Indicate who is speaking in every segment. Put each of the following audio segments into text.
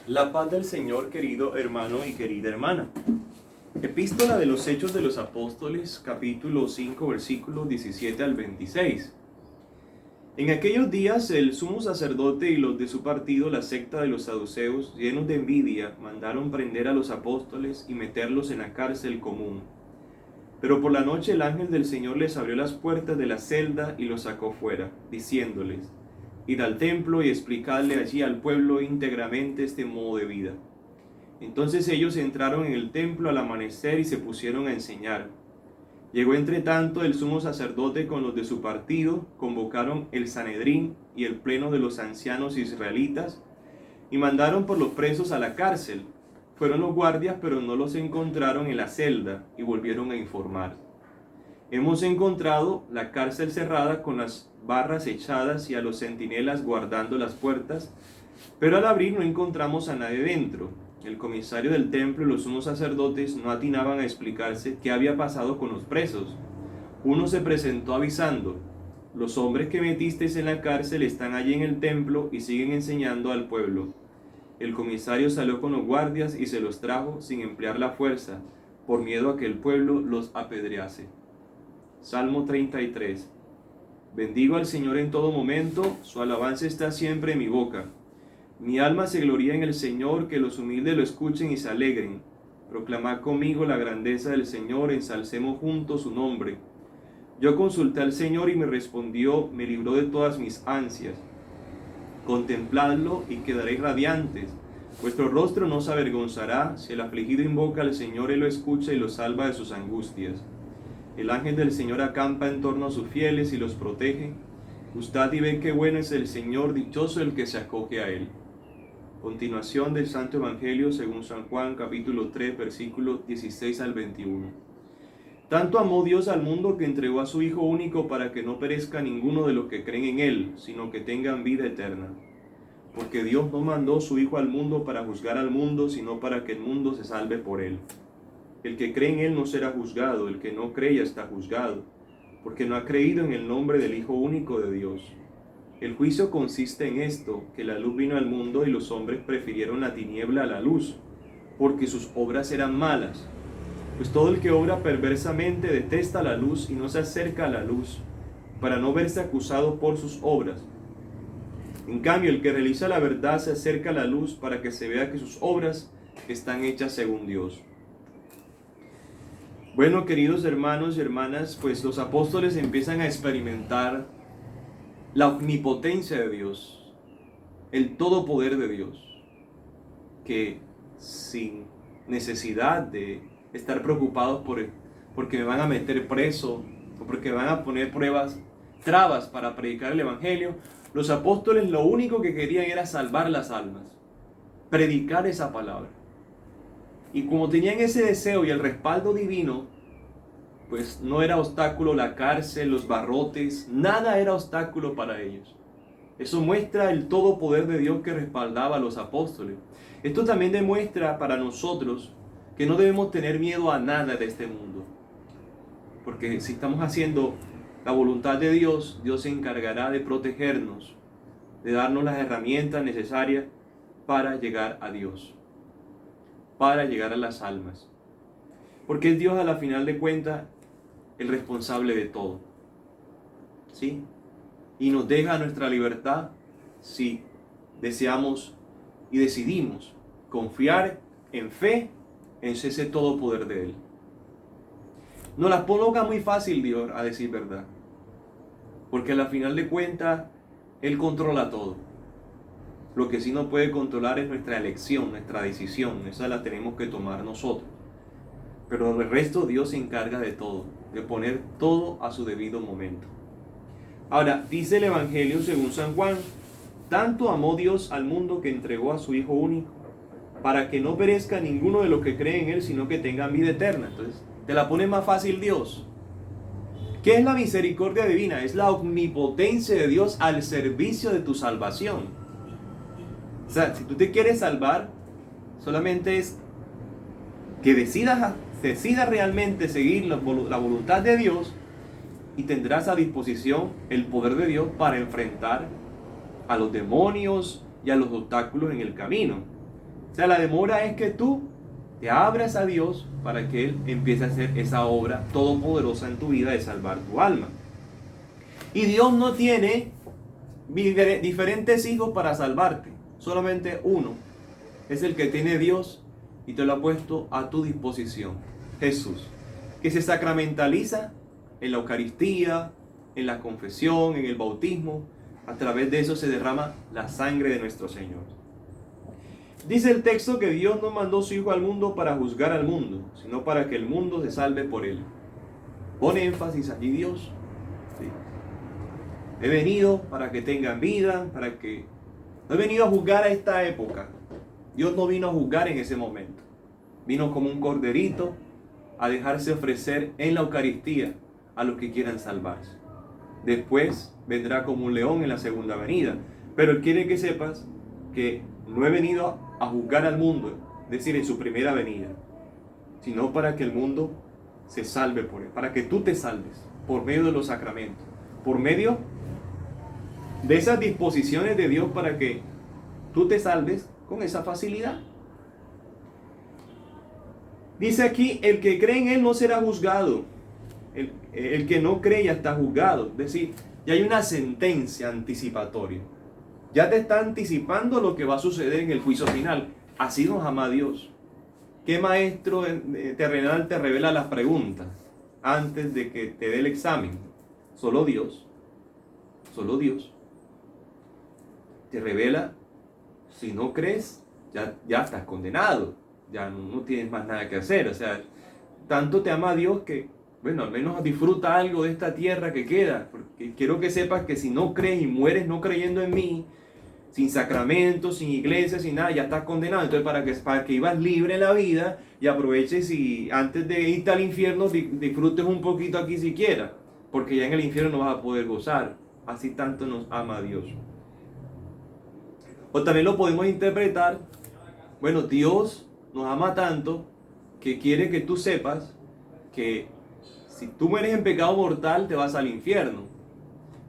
Speaker 1: La paz del Señor, querido hermano y querida hermana. Epístola de los Hechos de los Apóstoles, capítulo 5, versículos 17 al 26. En aquellos días el sumo sacerdote y los de su partido, la secta de los saduceos, llenos de envidia, mandaron prender a los apóstoles y meterlos en la cárcel común. Pero por la noche el ángel del Señor les abrió las puertas de la celda y los sacó fuera, diciéndoles: Id al templo y explicadle allí al pueblo íntegramente este modo de vida. Entonces ellos entraron en el templo al amanecer y se pusieron a enseñar. Llegó entre tanto el sumo sacerdote con los de su partido, convocaron el Sanedrín y el pleno de los ancianos israelitas y mandaron por los presos a la cárcel. Fueron los guardias, pero no los encontraron en la celda y volvieron a informar: Hemos encontrado la cárcel cerrada con las barras echadas y a los centinelas guardando las puertas, pero al abrir no encontramos a nadie dentro. El comisario del templo y los sumos sacerdotes no atinaban a explicarse qué había pasado con los presos. Uno se presentó avisando: Los hombres que metisteis en la cárcel están allí en el templo y siguen enseñando al pueblo. El comisario salió con los guardias y se los trajo sin emplear la fuerza, por miedo a que el pueblo los apedrease. Salmo 33. Bendigo al Señor en todo momento, su alabanza está siempre en mi boca. Mi alma se gloría en el Señor, que los humildes lo escuchen y se alegren. Proclamad conmigo la grandeza del Señor, ensalcemos juntos su nombre. Yo consulté al Señor y me respondió, me libró de todas mis ansias. Contempladlo y quedaréis radiantes. Vuestro rostro no se avergonzará. Si el afligido invoca al Señor, Él lo escucha y lo salva de sus angustias. El ángel del Señor acampa en torno a sus fieles y los protege. Gustad y ved qué bueno es el Señor, dichoso el que se acoge a Él. Continuación del Santo Evangelio según San Juan, capítulo 3, versículos 16 al 21. Tanto amó Dios al mundo que entregó a su Hijo único para que no perezca ninguno de los que creen en Él, sino que tengan vida eterna. Porque Dios no mandó su Hijo al mundo para juzgar al mundo, sino para que el mundo se salve por Él. El que cree en Él no será juzgado, el que no cree ya está juzgado, porque no ha creído en el nombre del Hijo único de Dios. El juicio consiste en esto, que la luz vino al mundo y los hombres prefirieron la tiniebla a la luz, porque sus obras eran malas. Pues todo el que obra perversamente detesta la luz y no se acerca a la luz, para no verse acusado por sus obras. En cambio, el que realiza la verdad se acerca a la luz para que se vea que sus obras están hechas según Dios. Bueno, queridos hermanos y hermanas, pues los apóstoles empiezan a experimentar la omnipotencia de Dios, el todo poder de Dios, que sin necesidad de estar preocupados porque me van a meter preso o porque me van a poner trabas para predicar el Evangelio, los apóstoles lo único que querían era salvar las almas, predicar esa palabra. Y como tenían ese deseo y el respaldo divino, pues no era obstáculo la cárcel, los barrotes, nada era obstáculo para ellos. Eso muestra el todo poder de Dios que respaldaba a los apóstoles. Esto también demuestra para nosotros que no debemos tener miedo a nada de este mundo. Porque si estamos haciendo la voluntad de Dios, Dios se encargará de protegernos, de darnos las herramientas necesarias para llegar a Dios, para llegar a las almas. Porque es Dios a la final de cuentas el responsable de todo, ¿sí? Y nos deja nuestra libertad si deseamos y decidimos confiar en fe en ese todo poder de Él. Nos las coloca muy fácil Dios, a decir verdad, porque a la final de cuentas Él controla todo. Lo que sí no puede controlar es nuestra elección, nuestra decisión. Esa la tenemos que tomar nosotros. Pero el resto Dios se encarga de todo, de poner todo a su debido momento. Ahora, dice el Evangelio según San Juan: tanto amó Dios al mundo que entregó a su Hijo único, para que no perezca ninguno de los que creen en Él, sino que tengan vida eterna. Entonces, te la pone más fácil Dios. ¿Qué es la misericordia divina? Es la omnipotencia de Dios al servicio de tu salvación. O sea, si tú te quieres salvar, solamente es que decidas realmente seguir la voluntad de Dios, y tendrás a disposición el poder de Dios para enfrentar a los demonios y a los obstáculos en el camino. O sea, la demora es que tú te abras a Dios para que Él empiece a hacer esa obra todopoderosa en tu vida de salvar tu alma. Y Dios no tiene diferentes hijos para salvarte. Solamente uno es el que tiene Dios y te lo ha puesto a tu disposición. Jesús, que se sacramentaliza en la Eucaristía, en la confesión, en el bautismo. A través de eso se derrama la sangre de nuestro Señor. Dice el texto que Dios no mandó su Hijo al mundo para juzgar al mundo, sino para que el mundo se salve por él. Pone énfasis allí Dios. ¿Sí? He venido para que tengan vida, no he venido a juzgar a esta época. Dios no vino a juzgar en ese momento. Vino como un corderito a dejarse ofrecer en la Eucaristía a los que quieran salvarse. Después vendrá como un león en la segunda venida. Pero Él quiere que sepas que no he venido a juzgar al mundo, es decir, en su primera venida, sino para que el mundo se salve por Él, para que tú te salves por medio de los sacramentos, por medio de esas disposiciones de Dios para que tú te salves con esa facilidad. Dice aquí, el que cree en Él no será juzgado. El que no cree ya está juzgado. Es decir, ya hay una sentencia anticipatoria. Ya te está anticipando lo que va a suceder en el juicio final. Así nos ama Dios. ¿Qué maestro terrenal te revela las preguntas antes de que te dé el examen? Solo Dios. Solo Dios. Te revela, si no crees, ya estás condenado. Ya no tienes más nada que hacer. O sea, tanto te ama Dios que, bueno, al menos disfruta algo de esta tierra que queda. Porque quiero que sepas que si no crees y mueres no creyendo en mí, sin sacramentos, sin iglesia, sin nada, ya estás condenado. Entonces, para que vivas libre en la vida y aproveches y antes de irte al infierno, disfrutes un poquito aquí siquiera. Porque ya en el infierno no vas a poder gozar. Así tanto nos ama Dios. O también lo podemos interpretar, bueno, Dios nos ama tanto que quiere que tú sepas que si tú mueres en pecado mortal te vas al infierno.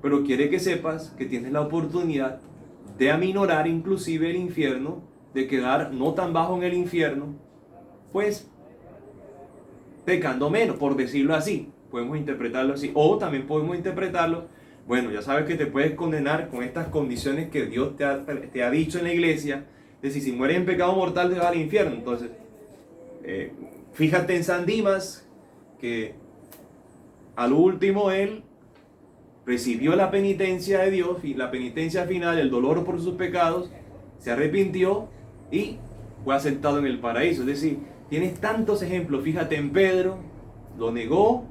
Speaker 1: Pero quiere que sepas que tienes la oportunidad de aminorar inclusive el infierno, de quedar no tan bajo en el infierno, pues pecando menos, por decirlo así. Podemos interpretarlo así. O también podemos interpretarlo, bueno, ya sabes que te puedes condenar con estas condiciones que Dios te ha dicho en la iglesia, de si mueres en pecado mortal te vas al infierno. Entonces, fíjate en San Dimas, que al último él recibió la penitencia de Dios, y la penitencia final, el dolor por sus pecados, se arrepintió y fue aceptado en el paraíso. Es decir, tienes tantos ejemplos. Fíjate en Pedro, lo negó,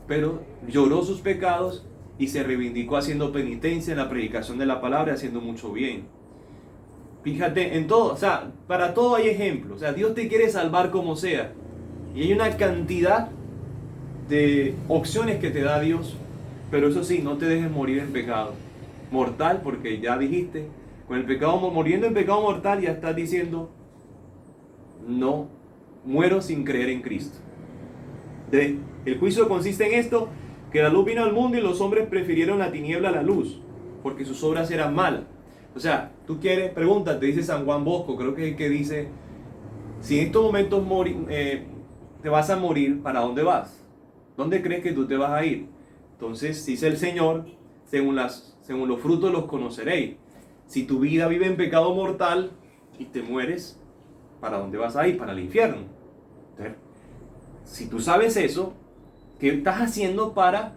Speaker 1: pero lloró sus pecados y se reivindicó haciendo penitencia en la predicación de la palabra, haciendo mucho bien. Fíjate en todo, o sea, para todo hay ejemplos. O sea, Dios te quiere salvar como sea. Y hay una cantidad de opciones que te da Dios. Pero eso sí, no te dejes morir en pecado mortal, porque ya dijiste, con el pecado, muriendo en pecado mortal, ya estás diciendo, no, muero sin creer en Cristo. El juicio consiste en esto, que la luz vino al mundo y los hombres prefirieron la tiniebla a la luz, porque sus obras eran malas. O sea, tú quieres, pregúntate, dice San Juan Bosco, creo que es el que dice, si en estos momentos te vas a morir, ¿para dónde vas? ¿Dónde crees que tú te vas a ir? Entonces, dice el Señor, según los frutos los conoceréis. Si tu vida vive en pecado mortal y te mueres, ¿para dónde vas a ir? Para el infierno. Entonces, si tú sabes eso, ¿qué estás haciendo para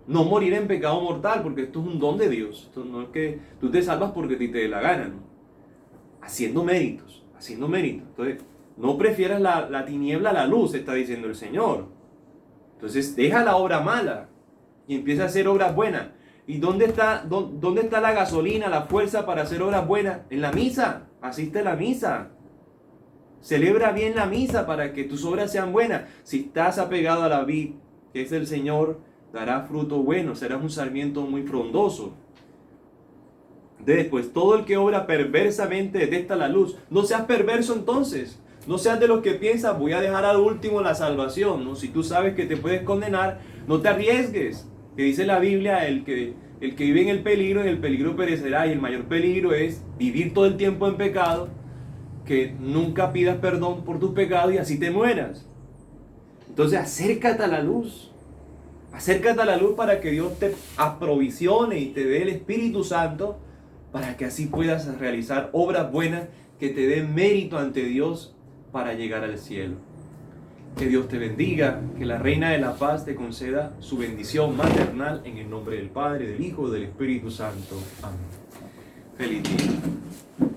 Speaker 1: no morir en pecado mortal? Porque esto es un don de Dios. Esto no es que tú te salvas porque te dé la gana, ¿no? Haciendo méritos, haciendo méritos. Entonces, no prefieras la tiniebla a la luz, está diciendo el Señor. Entonces, deja la obra mala y empieza a hacer obras buenas. ¿Y dónde está la gasolina, la fuerza para hacer obras buenas? En la misa. Asiste a la misa. Celebra bien la misa para que tus obras sean buenas. Si estás apegado a la vid, que es el Señor, dará fruto bueno, serás un sarmiento muy frondoso. Después, todo el que obra perversamente detesta la luz. No seas perverso entonces. No seas de los que piensan, voy a dejar al último la salvación. ¿No? Si tú sabes que te puedes condenar, no te arriesgues. Que dice la Biblia, el que vive en el peligro perecerá. Y el mayor peligro es vivir todo el tiempo en pecado que nunca pidas perdón por tus pecados y así te mueras. Entonces acércate a la luz. Acércate a la luz para que Dios te aprovisione y te dé el Espíritu Santo para que así puedas realizar obras buenas que te den mérito ante Dios para llegar al cielo. Que Dios te bendiga, que la Reina de la Paz te conceda su bendición maternal en el nombre del Padre, del Hijo y del Espíritu Santo. Amén. Feliz día.